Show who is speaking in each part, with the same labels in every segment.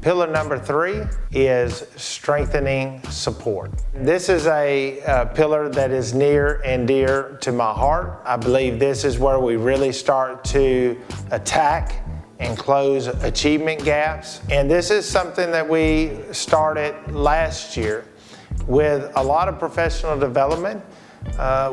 Speaker 1: Pillar number 3 is strengthening support. This is a pillar that is near and dear to my heart. I believe this is where we really start to attack and close achievement gaps. And this is something that we started last year with a lot of professional development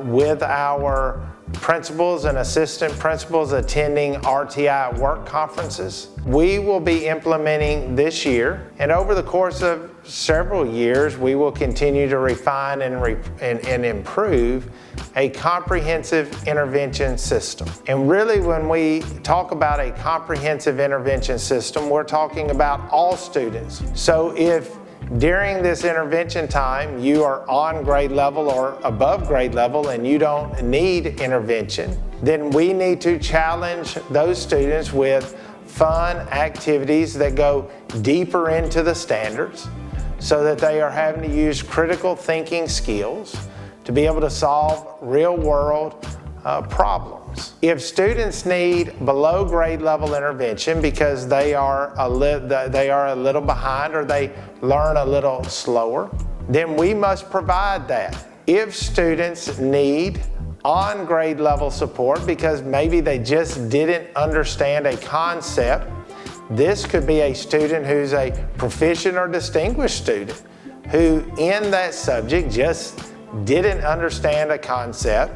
Speaker 1: with our principals and assistant principals attending RTI work conferences. We will be implementing this year, and over the course of several years, we will continue to refine and improve a comprehensive intervention system. And really, when we talk about a comprehensive intervention system, we're talking about all students. So if during this intervention time, you are on grade level or above grade level and you don't need intervention, then we need to challenge those students with fun activities that go deeper into the standards so that they are having to use critical thinking skills to be able to solve real-world problems. If students need below grade level intervention because they are a little behind or they learn a little slower, then we must provide that. If students need on grade level support because maybe they just didn't understand a concept, this could be a student who's a proficient or distinguished student who in that subject just didn't understand a concept.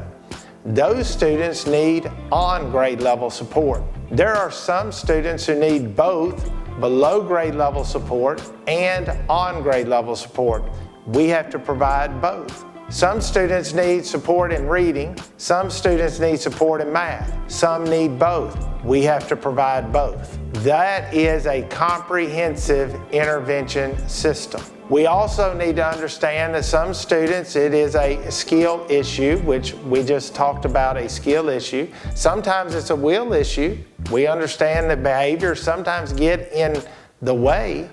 Speaker 1: Those students need on grade level support. There are some students who need both below grade level support and on grade level support. We have to provide both. Some students need support in reading, some students need support in math, some need both. We have to provide both. That is a comprehensive intervention system. We also need to understand that some students, it is a skill issue, which we just talked about, a skill issue. Sometimes it's a will issue. We understand that behaviors sometimes get in the way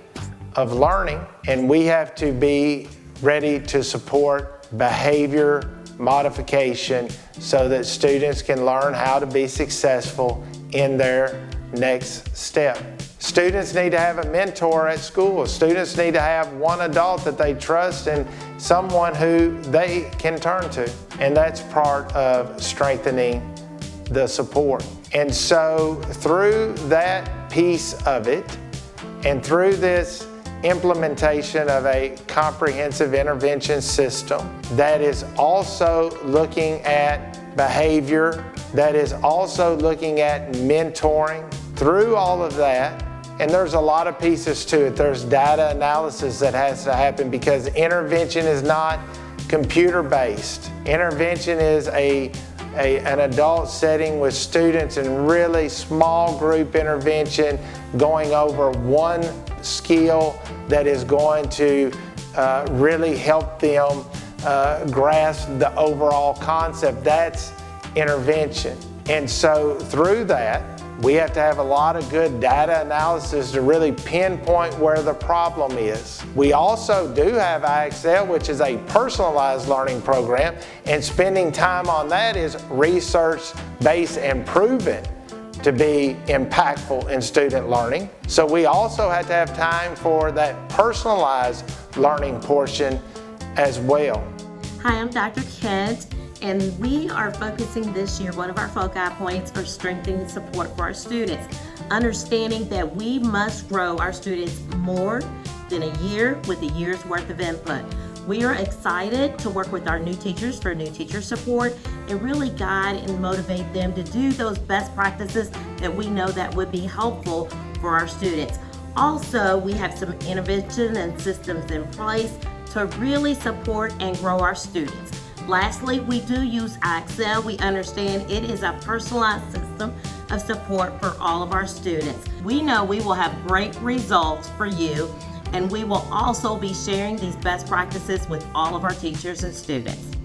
Speaker 1: of learning, and we have to be ready to support behavior modification so that students can learn how to be successful in their next step. Students need to have a mentor at school. Students need to have one adult that they trust and someone who they can turn to. And that's part of strengthening the support. And so through that piece of it and through this implementation of a comprehensive intervention system that is also looking at behavior, that is also looking at mentoring, through all of that, and there's a lot of pieces to it. There's data analysis that has to happen because intervention is not computer-based. Intervention is an adult setting with students and really small group intervention going over one skill that is going to really help them grasp the overall concept. That's intervention. And so through that, we have to have a lot of good data analysis to really pinpoint where the problem is. We also do have IXL, which is a personalized learning program, and spending time on that is research-based and proven to be impactful in student learning. So we also have to have time for that personalized learning portion as well.
Speaker 2: Hi, I'm Dr. Kent. And we are focusing this year, one of our foci points are strengthening support for our students, understanding that we must grow our students more than a year with a year's worth of input. We are excited to work with our new teachers for new teacher support and really guide and motivate them to do those best practices that we know that would be helpful for our students. Also, we have some intervention and systems in place to really support and grow our students. Lastly, we do use IXL. We understand it is a personalized system of support for all of our students. We know we will have great results for you, and we will also be sharing these best practices with all of our teachers and students.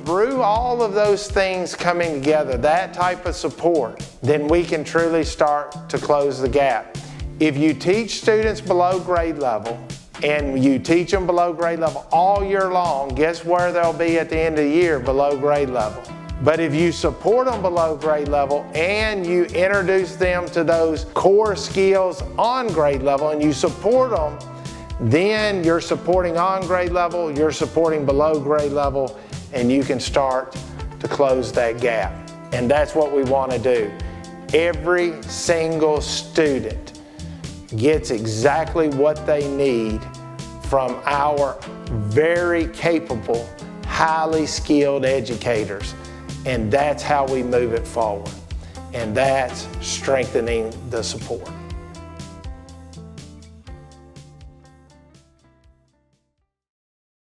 Speaker 1: Through all of those things coming together, that type of support, then we can truly start to close the gap. If you teach students below grade level, and you teach them below grade level all year long, guess where they'll be at the end of the year? Below grade level. But if you support them below grade level and you introduce them to those core skills on grade level and you support them, then you're supporting on grade level, you're supporting below grade level, and you can start to close that gap. And that's what we want to do. Every single student gets exactly what they need from our very capable, highly skilled educators. And that's how we move it forward. And that's strengthening the support.